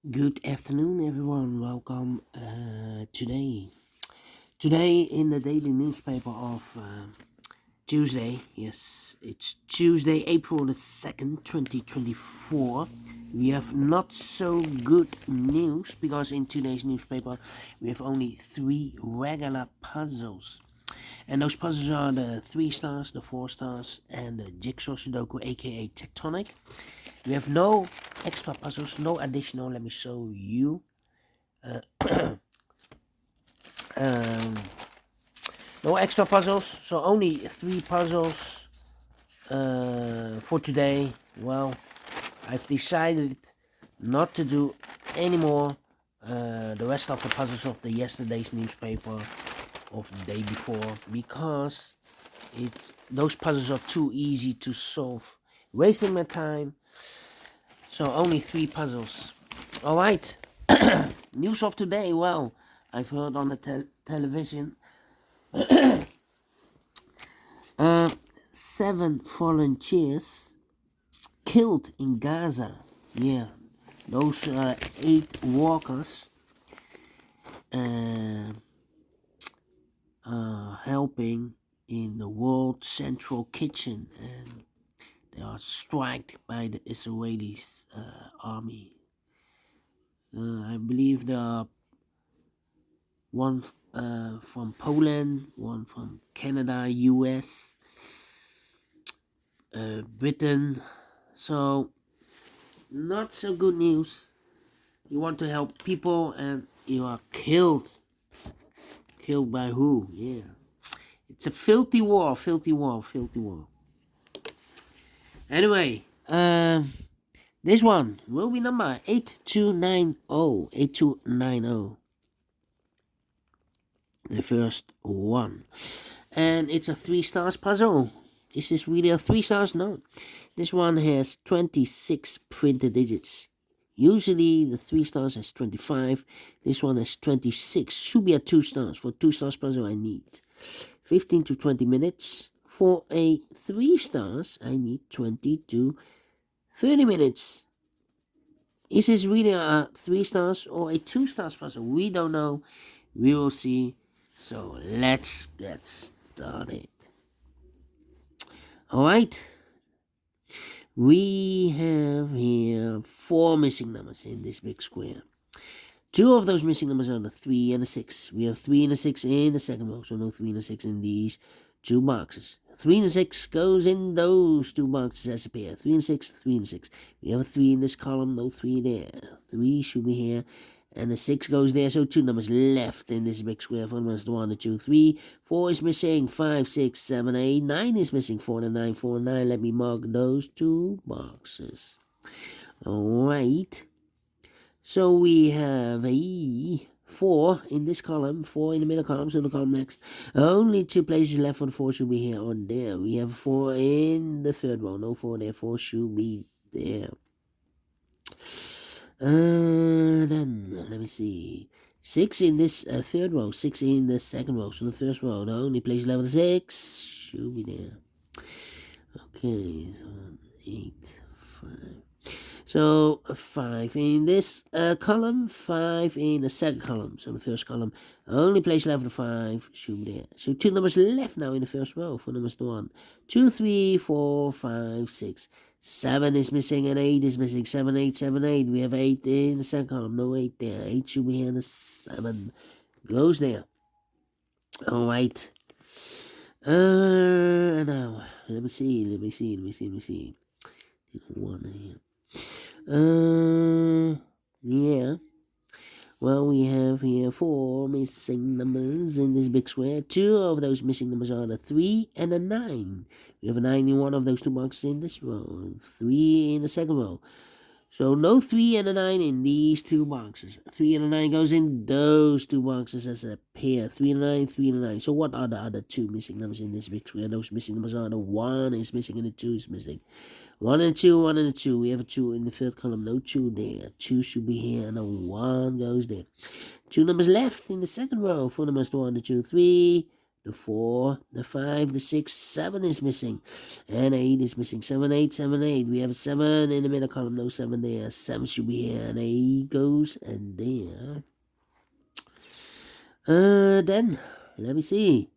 Good afternoon, everyone. Welcome today in the daily newspaper of Tuesday. Yes, it's Tuesday, April the 2nd, 2024. We have not so good news because in today's newspaper we have only three regular puzzles. And those puzzles are the 3 stars, the 4 stars, and the JigSaw Sudoku, aka Tectonic. We have no extra puzzles, no additional. Let me show you. Um, no extra puzzles, so only three puzzles for today. Well, I've decided not to do anymore the rest of the puzzles of the yesterday's newspaper of the day before because those puzzles are too easy to solve, wasting my time. So only three puzzles. All right. News of today. Well, I've heard on the television. 7 volunteers killed in Gaza. Yeah, those 8 walkers are helping in the World Central Kitchen, and they are struck by the Israeli army. I believe there are one from Poland, one from Canada, US, Britain. So, not so good news. You want to help people and you are killed. Killed by who? Yeah. It's a filthy war, filthy war, filthy war. Anyway, this one will be number 8290. 8290. The first one. And it's a 3 stars puzzle. Is this really a 3 stars? No. This one has 26 printed digits. Usually the 3 stars has 25. This one has 26. Should be a 2 stars. For 2 stars puzzle I need 15 to 20 minutes. For a 3 stars I need 20 to 30 minutes. Is this really a 3 stars or a 2 stars puzzle? We don't know. We will see. So let's get started. Alright. We have here 4 missing numbers in this big square. 2 of those missing numbers are the 3 and the 6. We have 3 and the 6 in the second box, so no 3 and the 6 in these 2 boxes. 3 and the 6 goes in those 2 boxes as a pair. 3 and 6, 3 and 6. We have a 3 in this column, no 3 there. 3 should be here. And the 6 goes there, so 2 numbers left in this big square. 4 numbers, the 1, the 2, 3. 4 is missing, 5, 6, 7, 8. 9 is missing, 4 and 9, 4 and 9. Let me mark those 2 boxes. Alright. So we have a 4 in this column, 4 in the middle column, so the column next. Only 2 places left for the 4 should be here or there. We have 4 in the third row, no 4 there, 4 should be there. Then, let me see. 6 in this third row, 6 in the second row, so the first row, the only place left for the 6 should be there. Okay, so 8, 5. So 5 in this column, 5 in the second column. So the first column, only place left for the 5 should be there. So 2 numbers left now in the first row. 4 numbers to 1. 2, 3, 4, 5, 6. 7 is missing and 8 is missing. 7, 8, 7, 8. We have 8 in the second column. No 8 there. 8 should be here and the 7 goes there. Alright. Now, let me see. 1 here. Yeah. Well, we have here 4 missing numbers in this big square. 2 of those missing numbers are the 3 and the 9. We have a 9 in one of those 2 boxes in this row. 3 in the second row. So no 3 and a 9 in these 2 boxes. 3 and a 9 goes in those 2 boxes as a pair. 3 and a 9, 3 and a 9. So what are the other 2 missing numbers in this big square? Those missing numbers are the 1 is missing and the 2 is missing. 1 and 2, 1 and 2. We have a 2 in the third column. No 2 there. 2 should be here and a 1 goes there. 2 numbers left in the second row. 4 numbers, 1, 2, 3. The 4, the 5, the 6, 7 is missing. And 8 is missing. 7, 8, 7, 8. We have a 7 in the middle column. No 7 there. 7 should be here. And 8 goes and there. Then, let me see.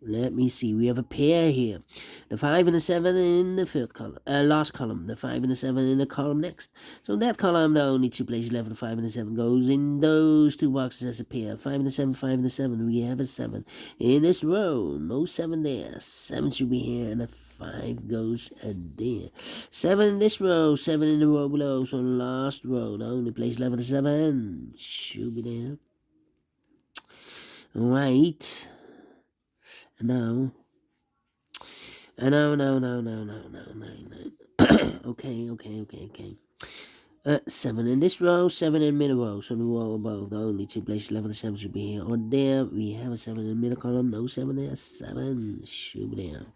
We have a pair here. The 5 and the 7 in the third column. Last column. The 5 and the 7 in the column next. So in that column, the only 2 places left. The 5 and the 7 goes in those 2 boxes as a pair. 5 and the 7, 5 and the 7. We have a 7 in this row. No 7 there. 7 should be here, and a 5 goes and there. 7 in this row. 7 in the row below. So the last row, the only place left. The 7 should be there. Alright. No. Okay. 7 in this row, 7 in middle row. So the row above, the only 2 places left of the 7 should be here or there. We have a 7 in the middle column, no 7 there. 7 should be there.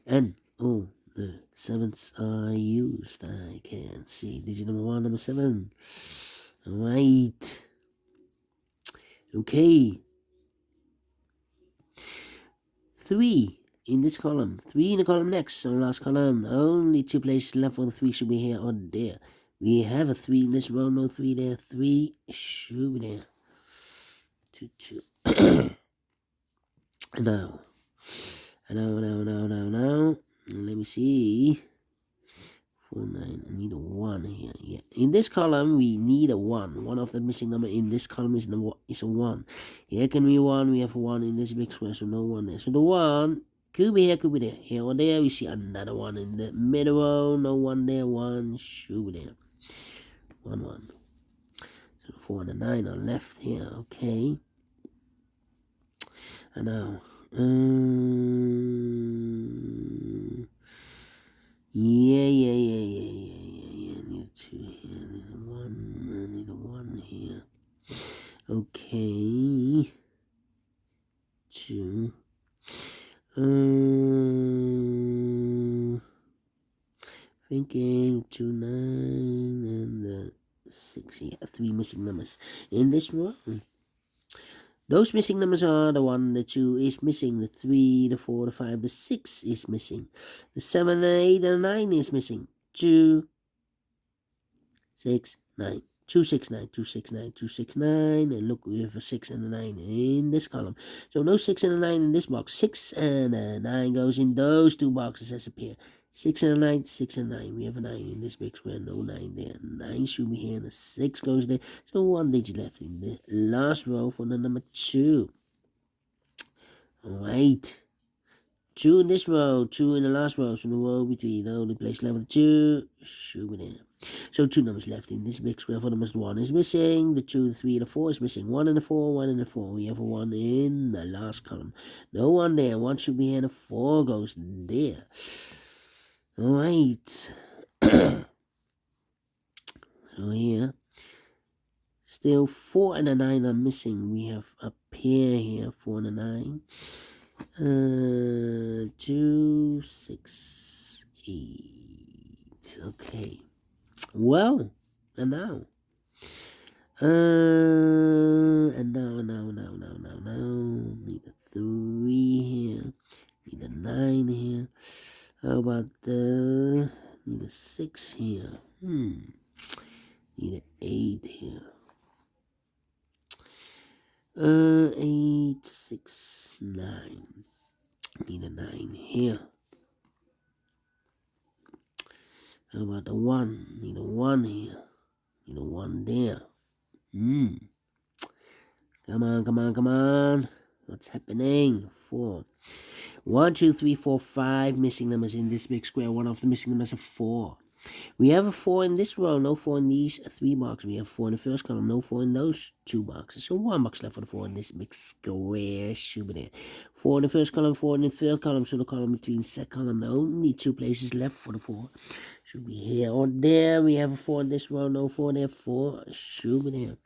And oh, the 7s are used. I can't see. Digit number 1, number 7. Alright. Okay. 3 in this column. 3 in the column next. So last column. Only 2 places left for the 3 should be here or there. We have a 3 in this row. No 3 there. 3 should be there. 2, 2. Now. Let me see. 4, 9. I need a 1 here. Yeah. In this column, we need a 1. One of the missing number in this column is a 1. Here can be 1. We have a 1 in this big square, so no 1 there. So the 1 could be here, could be there. Here or there, we see another 1 in the middle row. No 1 there. 1 should be there. 1, 1. So the 4 and the 9 are left here. Okay. And now. Yeah. I need a 2 here. I need a 1. I need a 1 here. Okay. 2. Thinking 2, 9, and 6. Yeah, 3 missing numbers in this row. Those missing numbers are the 1, the 2 is missing, the 3, the 4, the 5, the 6 is missing, the 7, the 8, and the 9 is missing. 2, 6, 9. 2, 6, 9, 2, 6, 9, 2, 6, 9, and look, we have a 6 and a 9 in this column. So no 6 and a 9 in this box. 6 and a 9 goes in those 2 boxes as a pair. 6 and a 9, 6 and 9. We have a 9 in this big square, no 9 there. 9 should be here, and the 6 goes there. So 1 digit left in the last row for the number 2. Alright. 2 in this row, 2 in the last row. So the row between the only place left with 2 should be there. So 2 numbers left in this big square for numbers. 1 is missing, the 2, the 3, the 4 is missing. 1 and the 4, 1 and the 4. We have a 1 in the last column. No 1 there. 1 should be here, and the 4 goes there. Alright. So here, still 4 and a 9 are missing. We have a pair here, 4 and a 9. 2, 6, 8. Okay. Well, and now. Need a 3 here. Need a 9 here. How about need a 6 here? Need an 8 here. 8, 6, 9. Need a 9 here. How about the 1? Need a 1 here. Need a 1 there. Come on. What's happening? 4. 1, 2, 3, 4, 5 missing numbers in this big square. One of the missing numbers is 4. We have a 4 in this row, no 4 in these 3 boxes. We have 4 in the first column, no 4 in those 2 boxes. So 1 box left for the 4 in this big square. Should be there. 4 in the first column, 4 in the third column. So the column between second column, the only 2 places left for the 4 should be here or there. We have a 4 in this row, no 4 there. 4 should be there.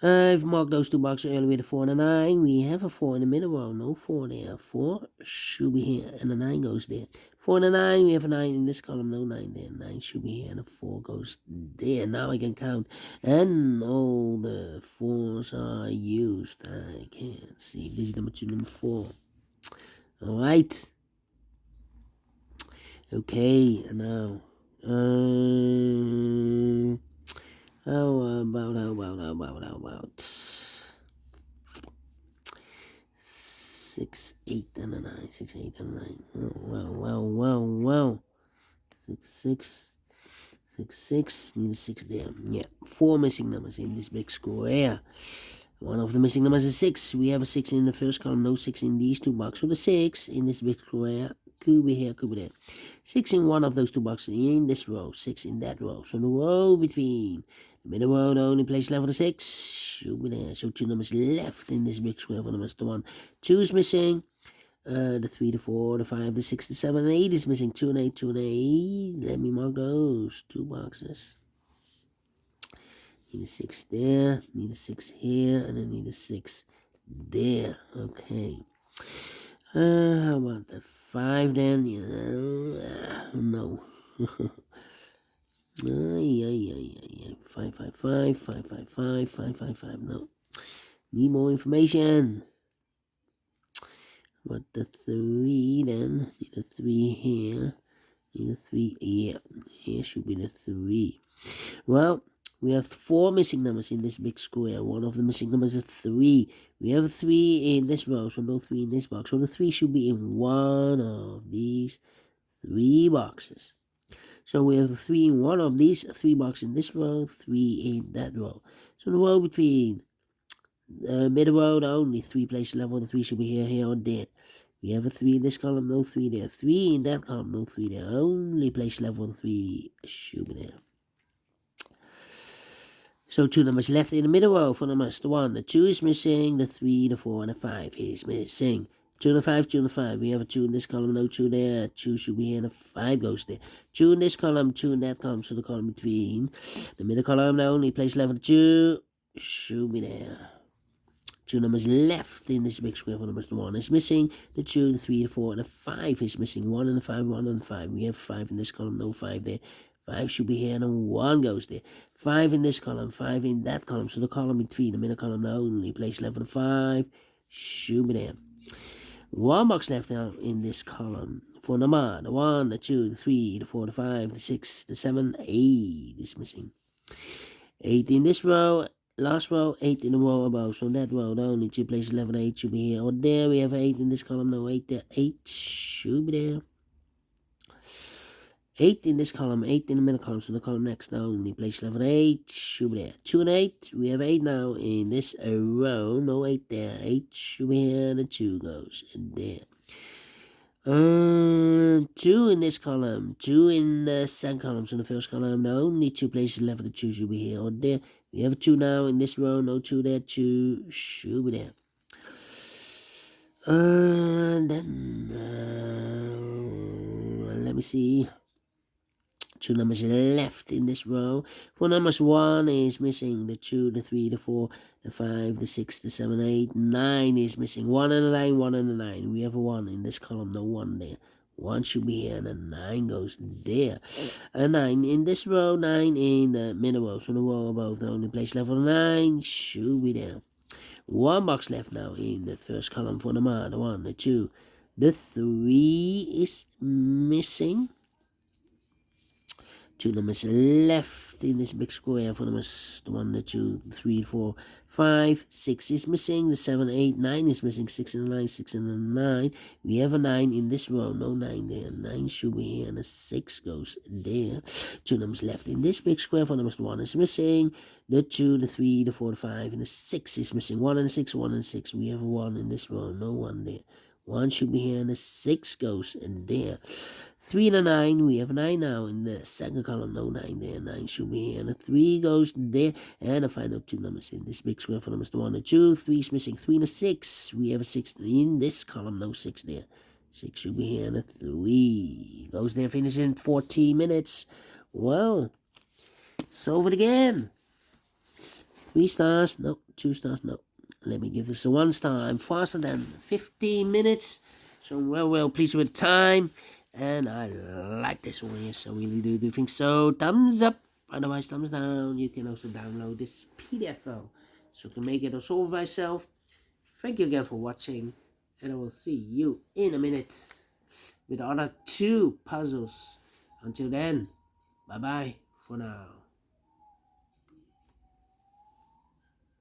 I've marked those 2 boxes earlier with a 4 and a 9. We have a 4 in the middle row. No 4 there. 4 should be here. And the 9 goes there. 4 and a 9, we have a 9 in this column, no 9 there. 9 should be here, and a 4 goes there. Now I can count, and all the 4s are used. I can't see. This is number 2, number 4. Alright. Okay, now. How about 6, 8, and a 9. 6, 8, and a 9. Oh, well. 6, 6. 6, 6. Need a 6 there. Yeah, 4 missing numbers in this big square. One of the missing numbers is 6. We have a 6 in the first column, no 6 in these 2 boxes. So the 6 in this big square could be here, could be there. 6 in one of those 2 boxes in this row, 6 in that row. So the row between the middle row, the only place left for the 6 should be there. So 2 numbers left in this big square for numbers. The 1, 2 is missing. The 3, the 4, the 5, the 6, the 7, and 8 is missing. 2 and 8, 2 and 8. Let me mark those 2 boxes. Need a 6 there, need a 6 here, and then need a 6 there. Okay. How about the 5 then? No. 5, 5, 5, 5, 5, 5, 5, 5, 5. No. Need more information. What the 3 then? Need a 3 here. Need a 3 here. Here should be the 3. Well, we have 4 missing numbers in this big square. One of the missing numbers is 3. We have a 3 in this row, so no 3 in this box. So the 3 should be in one of these 3 boxes. So we have a 3 in one of these 3 boxes in this row, 3 in that row. So the row between the middle row, the only 3 places left on the 3 should be here, here, or there. We have a 3 in this column, no 3 there. 3 in that column, no 3 there. Only place left on the 3 should be there. So 2 numbers left in the middle row for numbers. The 1, the 2 is missing, the 3, the 4, and the 5 is missing. 2 and the 5, 2 and the 5. We have a 2 in this column, no 2 there. 2 should be here, and a 5 goes there. 2 in this column, 2 in that column, so the column between the middle column, the only place left for the 2 should be there. 2 numbers left in this big square for numbers. The 1 is missing, the 2, the 3, the 4, and the 5 is missing. 1 and the 5, 1 and the 5. We have 5 in this column, no 5 there. 5 should be here, and a 1 goes there. 5 in this column, 5 in that column. So the column between the middle column, the only place left for the 5 should be there. 1 box left now in this column for number. The 1, the 2, the 3, the 4, the 5, the 6, the 7, 8 is missing. 8 in this row, last row, 8 in the row above. So that row, the only 2 places left for the 8 should be here or there. We have 8 in this column, no 8 there. 8 should be there. 8 in this column, 8 in the middle column, so the column next, the only place left for 8 should be there. 2 and 8, we have 8 now in this row, no 8 there. 8 should be here, and the 2 goes in there. 2 in this column, 2 in the second column, so the first column, the only 2 places left for the 2 should be here or there. We have a 2 now in this row, no 2 there. 2 should be there. Let me see. 2 numbers left in this row. For numbers, 1 is missing, the 2, the 3, the 4, the 5, the 6, the 7, 8, 9 is missing. 1 and a 9, 1 and a 9. We have a 1 in this column, no 1 there. 1 should be here, and a 9 goes there. A 9 in this row, 9 in the middle row. So the row above, the only place left for the 9 should be there. 1 box left now in the first column for the 1, the 2, the 3 is missing. 2 numbers left in this big square for numbers. The 1, the 2, the 3, 4, 5, 6 is missing. The 7, 8, 9 is missing. 6 and a 9, 6 and a 9. We have a 9 in this row. No 9 there. 9 should be here, and a 6 goes there. 2 numbers left in this big square for numbers. The 1 is missing. The 2, the 3, the 4, the 5, and the 6 is missing. 1 and a 6, 1 and a 6. We have a 1 in this row. No 1 there. 1 should be here, and a 6 goes in there. 3 and a 9, we have a 9 now in the second column, no 9 there. 9 should be here, and a 3 goes there. And a final 2 numbers in this big square for numbers. The 1 and 2, 3 is missing. 3 and a 6, we have a 6 in this column, no 6 there. 6 should be here, and a 3 goes there. Finish in 14 minutes. Well, solve it again. 3 stars, no. 2 stars, no. Let me give this a 1 star. I'm faster than 15 minutes. So well pleased with the time. and I like this one. Yes, I really do think so. Thumbs up, otherwise thumbs down. You can also download this PDF file, so you can make it or solve by yourself. Thank you again for watching, and I will see you in a minute with the other 2 puzzles. Until then, bye bye for now.